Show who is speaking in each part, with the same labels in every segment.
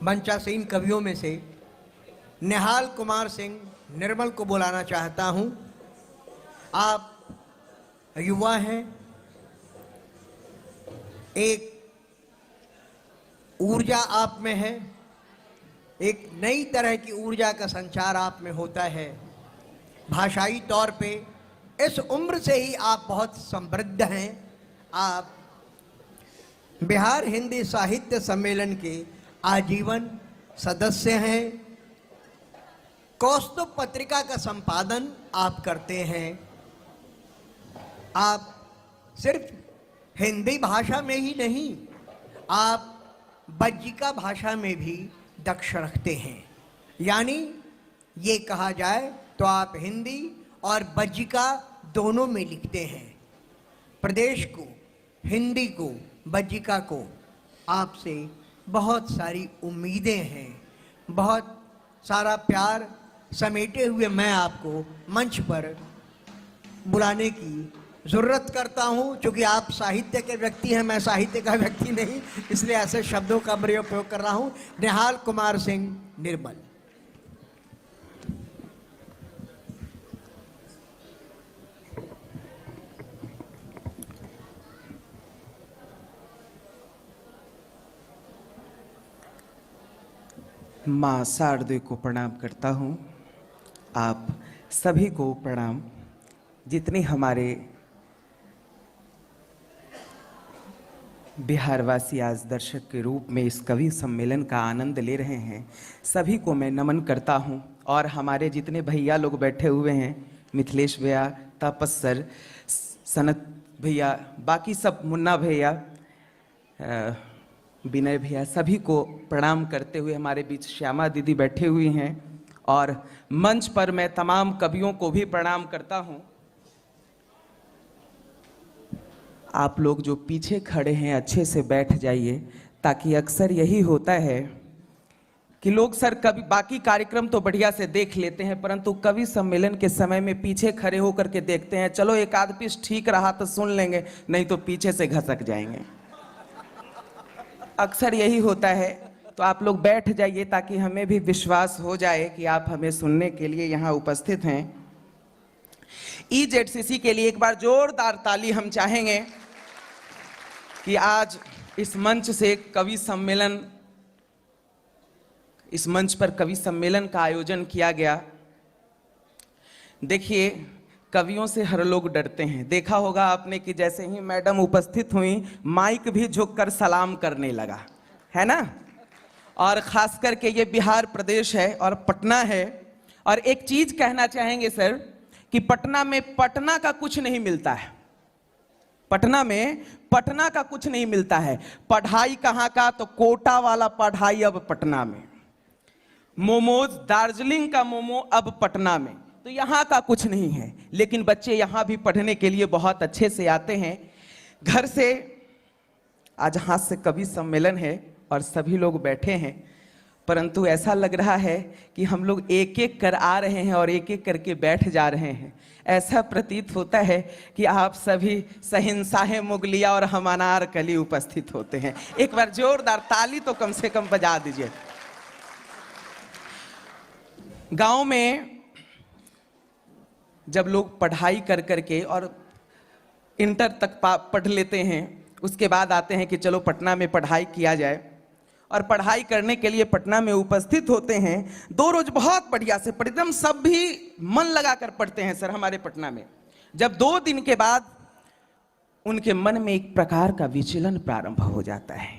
Speaker 1: मंचासीन कवियों में से निहाल कुमार सिंह निर्मल को बुलाना चाहता हूं। आप युवा हैं, एक ऊर्जा आप में है, एक नई तरह की ऊर्जा का संचार आप में होता है। भाषाई तौर पे इस उम्र से ही आप बहुत समृद्ध हैं। आप बिहार हिंदी साहित्य सम्मेलन के आजीवन सदस्य हैं। कौस्तुभ पत्रिका का संपादन आप करते हैं। आप सिर्फ हिंदी भाषा में ही नहीं, आप बज्जिका भाषा में भी दक्ष रखते हैं। यानी ये कहा जाए तो आप हिंदी और बज्जिका दोनों में लिखते हैं। प्रदेश को, हिंदी को, बज्जिका को आपसे बहुत सारी उम्मीदें हैं, बहुत सारा प्यार समेटे हुए मैं आपको मंच पर बुलाने की ज़रूरत करता हूं। क्योंकि आप साहित्य के व्यक्ति हैं, मैं साहित्य का व्यक्ति नहीं, इसलिए ऐसे शब्दों का प्रयोग कर रहा हूं। निहाल कुमार सिंह निर्मल।
Speaker 2: माँ शारदे को प्रणाम करता हूँ। आप सभी को प्रणाम, जितने हमारे बिहारवासी आज दर्शक के रूप में इस कवि सम्मेलन का आनंद ले रहे हैं, सभी को मैं नमन करता हूँ। और हमारे जितने भैया लोग बैठे हुए हैं, मिथिलेश भैया, तापस सर, सनत भैया, बाकी सब, मुन्ना भैया, विनय भैया, सभी को प्रणाम करते हुए हमारे बीच श्यामा दीदी बैठे हुई हैं। और मंच पर मैं तमाम कवियों को भी प्रणाम करता हूं। आप लोग जो पीछे खड़े हैं अच्छे से बैठ जाइए, ताकि अक्सर यही होता है कि लोग सर कभी बाकी कार्यक्रम तो बढ़िया से देख लेते हैं, परंतु कवि सम्मेलन के समय में पीछे खड़े होकर के देखते हैं, चलो एक आध पीस ठीक रहा तो सुन लेंगे, नहीं तो पीछे से घसक जाएंगे। अक्सर यही होता है। तो आप लोग बैठ जाइए ताकि हमें भी विश्वास हो जाए कि आप हमें सुनने के लिए यहाँ उपस्थित हैं। EZCC के लिए एक बार जोरदार ताली हम चाहेंगे कि आज इस मंच से कवि सम्मेलन, इस मंच पर कवि सम्मेलन का आयोजन किया गया। देखिए, कवियों से हर लोग डरते हैं। देखा होगा आपने कि जैसे ही मैडम उपस्थित हुई, माइक भी झुककर सलाम करने लगा, है ना। और खास करके ये बिहार प्रदेश है और पटना है। और एक चीज कहना चाहेंगे सर कि पटना में पटना का कुछ नहीं मिलता है। पटना में पटना का कुछ नहीं मिलता है। पढ़ाई कहाँ का, तो कोटा वाला पढ़ाई अब पटना में। मोमोज, दार्जिलिंग का मोमो अब पटना में। तो यहाँ का कुछ नहीं है, लेकिन बच्चे यहाँ भी पढ़ने के लिए बहुत अच्छे से आते हैं। घर से आज हास्य कवि सम्मेलन है और सभी लोग बैठे हैं, परंतु ऐसा लग रहा है कि हम लोग एक एक कर आ रहे हैं और एक एक करके बैठ जा रहे हैं। ऐसा प्रतीत होता है कि आप सभी शहंशाह मुगलिया और हम अनारकली उपस्थित होते हैं। एक बार जोरदार ताली तो कम से कम बजा दीजिए। गांव में जब लोग पढ़ाई कर करके और इंटर तक पढ़ लेते हैं, उसके बाद आते हैं कि चलो पटना में पढ़ाई किया जाए, और पढ़ाई करने के लिए पटना में उपस्थित होते हैं। 2 रोज बहुत बढ़िया से एकदम सब भी मन लगाकर पढ़ते हैं सर हमारे पटना में। जब 2 दिन के बाद उनके मन में एक प्रकार का विचलन प्रारंभ हो जाता है,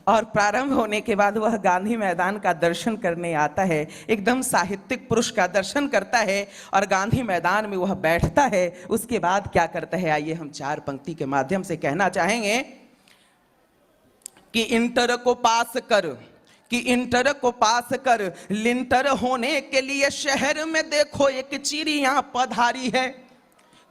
Speaker 2: और प्रारंभ होने के बाद वह गांधी मैदान का दर्शन करने आता है, एकदम साहित्यिक पुरुष का दर्शन करता है और गांधी मैदान में वह बैठता है। उसके बाद क्या करता है, आइए हम 4 पंक्ति के माध्यम से कहना चाहेंगे कि इंटर को पास कर, कि इंटर को पास कर, लिंटर होने के लिए शहर में देखो एक चिड़िया पधारी है।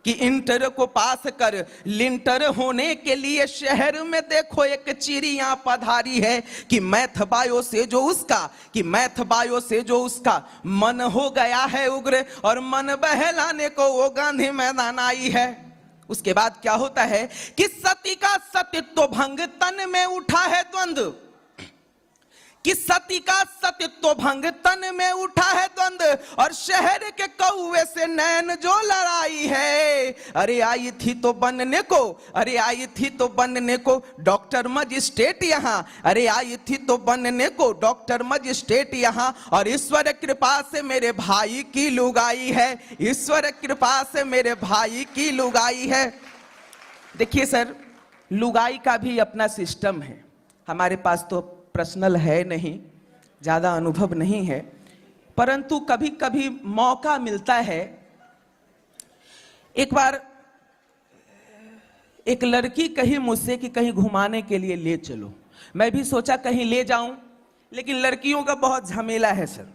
Speaker 2: कि इंटर को पास कर, लिंटर होने के लिए शहर में देखो एक चिड़िया पधारी है। कि मैथ बायो से जो उसका, कि मैथ बायो से जो उसका मन हो गया है उग्र, और मन बहलाने को वो गांधी मैदान आई है। उसके बाद क्या होता है कि सती का सतीत्व भंग, तन में उठा है द्वंद्व। कि सती का सतीत्व भंग, तन में उठा है द्वंद, और शहर के कौवे से नैन जो लड़ाई है। अरे आई थी तो बनने को, अरे आई थी तो बनने को डॉक्टर मजिस्ट्रेट यहाँ, अरे आई थी तो बनने को डॉक्टर मजिस्ट्रेट यहाँ, और ईश्वर कृपा से मेरे भाई की लुगाई है, ईश्वर कृपा से मेरे भाई की लुगाई है। देखिए सर, लुगाई का भी अपना सिस्टम है। हमारे पास तो पर्सनल है नहीं, ज़्यादा अनुभव नहीं है, परंतु कभी कभी मौका मिलता है। एक बार एक लड़की कही मुझसे कि कहीं घुमाने के लिए ले चलो। मैं भी सोचा कहीं ले जाऊं, लेकिन लड़कियों का बहुत झमेला है सर।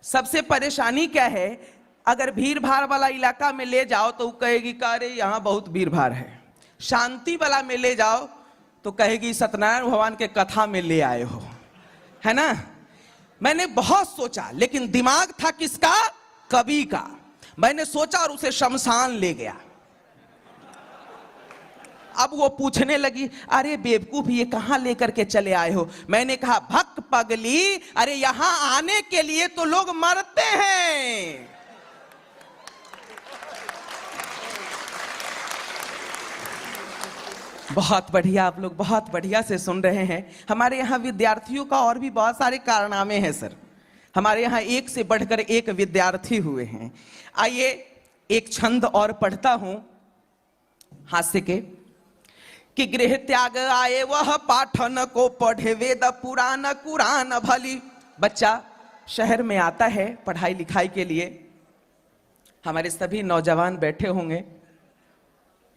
Speaker 2: सबसे परेशानी क्या है, अगर भीड़ भाड़ वाला इलाका में ले जाओ तो कहेगी कि अरे यहाँ बहुत भीड़ भाड़ है। शांति वाला में ले जाओ तो कहेगी सत्यनारायण भगवान के कथा में ले आए हो, है ना। मैंने बहुत सोचा, लेकिन दिमाग था किसका? कवि का। मैंने सोचा और उसे शमशान ले गया। अब वो पूछने लगी, अरे बेवकूफ ये कहां लेकर के चले आए हो? मैंने कहा भक्त पगली, अरे यहां आने के लिए तो लोग मरते हैं। बहुत बढ़िया, आप लोग बहुत बढ़िया से सुन रहे हैं। हमारे यहाँ विद्यार्थियों का और भी बहुत सारे कारनामे हैं सर। हमारे यहाँ एक से बढ़कर एक विद्यार्थी हुए हैं। आइए एक छंद और पढ़ता हूं हास्य के, कि गृह त्याग आए वह पाठन को पढ़े वेद पुराण कुरान भली। बच्चा शहर में आता है पढ़ाई लिखाई के लिए। हमारे सभी नौजवान बैठे होंगे,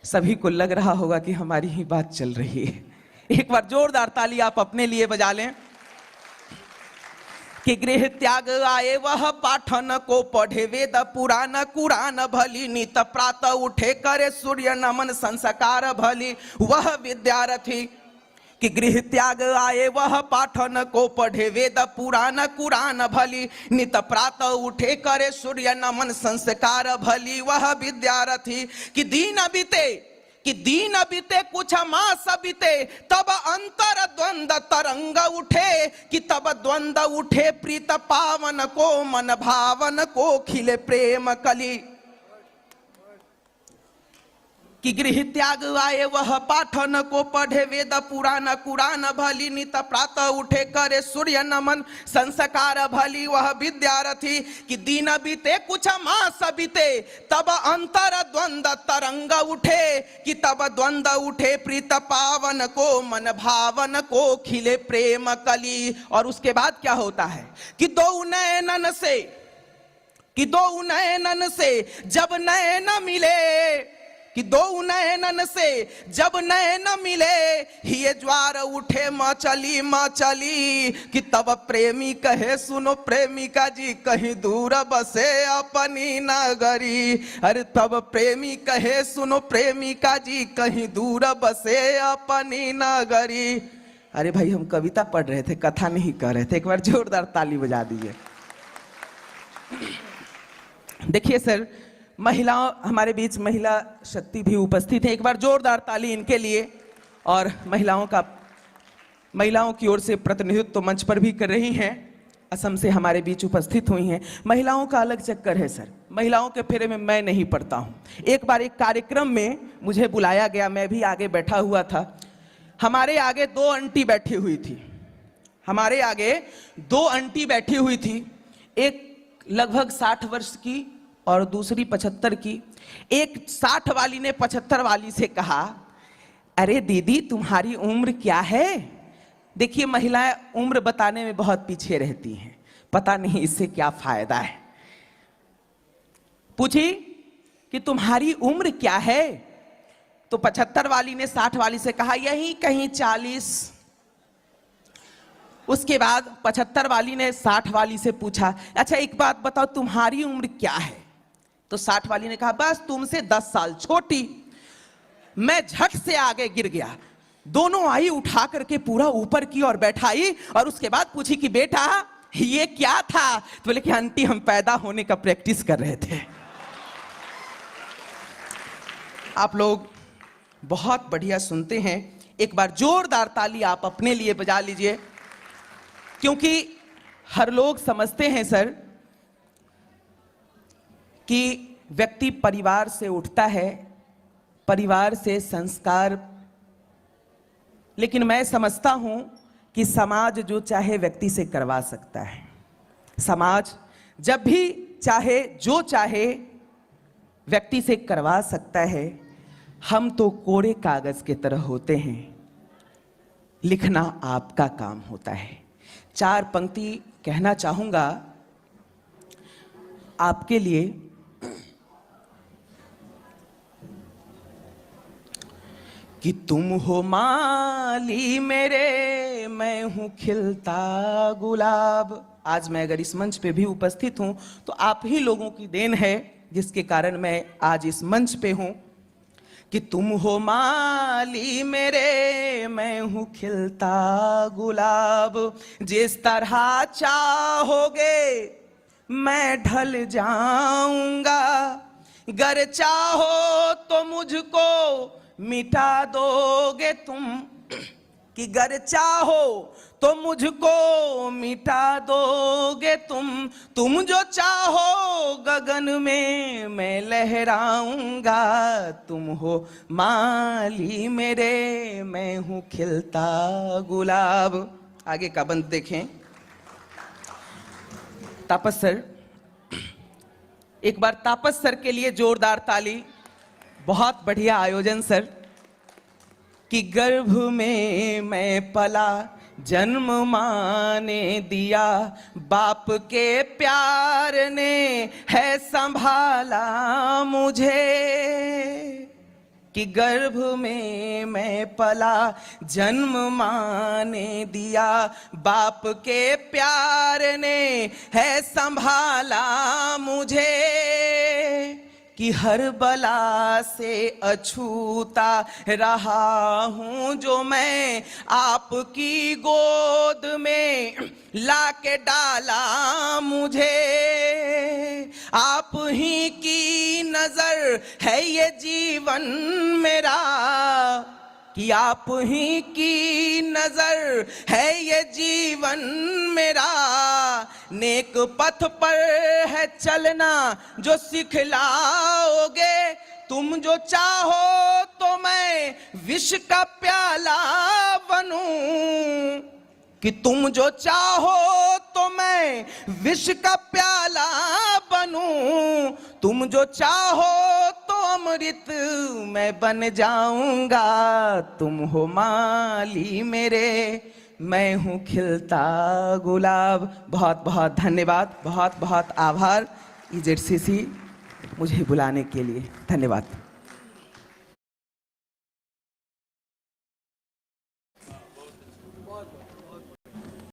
Speaker 2: सभी को लग रहा होगा कि हमारी ही बात चल रही है। एक बार जोरदार ताली आप अपने लिए बजा लें। कि गृह त्याग आए वह पाठन को पढ़े वेद पुराण कुरान भली, नित प्रातः उठे करे सूर्य नमन संस्कार भली वह विद्यार्थी। कि गृह त्याग आए वह पाठन को पढ़े वेद पुराण कुरान भली, नित प्रातः उठे करे सूर्य नमन संस्कार भली वह विद्यार्थी। कि दीन बीते कुछ मास बीते, तब अंतर द्वंद तरंग उठे, कि तब द्वंद उठे प्रीत पावन को मन भावन को खिले प्रेम कली। कि गृह त्याग आए वह पाठन को पढ़े वेद पुराण कुरान भली, नित प्रातः उठे करे सूर्य नमन संस्कार भली वह विद्यार्थी। कि दिन बीते कुछ मास बीते, तब अंतर द्वंद तरंग उठे, कि तब द्वंद उठे प्रीत पावन को मन भावन को खिले प्रेम कली। और उसके बाद क्या होता है? कि दो नयनन से जब नयन मिले, कि दो नयनन से जब नयन मिले, ये ज्वार उठे मचली मचली। कि तब प्रेमी कहे सुनो प्रेमिका जी, कहीं दूर बसे अपनी नगरी। अरे तब प्रेमी कहे सुनो प्रेमिका जी, कहीं दूर बसे अपनी नगरी। अरे भाई हम कविता पढ़ रहे थे, कथा नहीं कर रहे थे। एक बार जोरदार ताली बजा दीजिए। देखिए सर, महिलाओं, हमारे बीच महिला शक्ति भी उपस्थित है। एक बार जोरदार ताली इनके लिए। और महिलाओं की ओर से प्रतिनिधित्व तो मंच पर भी कर रही हैं, असम से हमारे बीच उपस्थित हुई हैं। महिलाओं का अलग चक्कर है सर, महिलाओं के फेरे में मैं नहीं पड़ता हूं। एक बार एक कार्यक्रम में मुझे बुलाया गया, मैं भी आगे बैठा हुआ था। हमारे आगे दो आंटी बैठी हुई थी, हमारे आगे दो आंटी बैठी हुई थी। एक लगभग 60 वर्ष की और दूसरी 75 की। एक 60 वाली ने 75 वाली से कहा, अरे दीदी तुम्हारी उम्र क्या है? देखिए महिलाएं उम्र बताने में बहुत पीछे रहती हैं, पता नहीं इससे क्या फायदा है। पूछी कि तुम्हारी उम्र क्या है? तो 75 वाली ने 60 वाली से कहा यही कहीं 40। उसके बाद 75 वाली ने 60 वाली से पूछा, अच्छा एक बात बताओ तुम्हारी उम्र क्या है? तो 60 वाली ने कहा बस तुमसे 10 साल छोटी। मैं झट से आगे गिर गया। दोनों आई उठा करके पूरा ऊपर की और बैठाई, और उसके बाद पूछी कि बेटा ये क्या था? तो बोले कि आंटी हम पैदा होने का प्रैक्टिस कर रहे थे। आप लोग बहुत बढ़िया सुनते हैं। एक बार जोरदार ताली आप अपने लिए बजा लीजिए। क्योंकि हर लोग समझते हैं सर कि व्यक्ति परिवार से उठता है, परिवार से संस्कार, लेकिन मैं समझता हूं कि समाज जो चाहे व्यक्ति से करवा सकता है। समाज जब भी चाहे जो चाहे व्यक्ति से करवा सकता है। हम तो कोरे कागज के तरह होते हैं, लिखना आपका काम होता है। 4 पंक्ति कहना चाहूंगा आपके लिए। कि तुम हो माली मेरे, मैं हूं खिलता गुलाब। आज मैं अगर इस मंच पे भी उपस्थित हूं तो आप ही लोगों की देन है, जिसके कारण मैं आज इस मंच पे हूं। कि तुम हो माली मेरे, मैं हूं खिलता गुलाब। जिस तरह चाहोगे मैं ढल जाऊंगा, गर चाहो तो मुझको मिटा दोगे तुम। कि गर चाहो तो मुझको मिटा दोगे तुम जो चाहो गगन में मैं लहराऊंगा। तुम हो माली मेरे, मैं हूं खिलता गुलाब। आगे का बंद देखें। तापस सर, एक बार तापस सर के लिए जोरदार ताली। बहुत बढ़िया आयोजन सर। कि गर्भ में मैं पला, जन्म माँ ने दिया, बाप के प्यार ने है संभाला मुझे। कि गर्भ में मैं पला, जन्म माँ ने दिया, बाप के प्यार ने है संभाला मुझे। कि हर बला से अछूता रहा हूँ जो मैं, आपकी गोद में लाके डाला मुझे। आप ही की नजर है ये जीवन मेरा, कि आप ही की नजर है ये जीवन मेरा। नेक पथ पर है चलना जो सिखलाओगे, तुम जो चाहो तो मैं विष का प्याला बनूं। कि तुम जो चाहो तो मैं विष का प्याला बनूं, तुम जो चाहो तो अमृत मैं बन जाऊंगा। तुम हो माली मेरे, मैं हूं खिलता गुलाब। बहुत बहुत धन्यवाद, बहुत बहुत आभार EZCC मुझे बुलाने के लिए। धन्यवाद।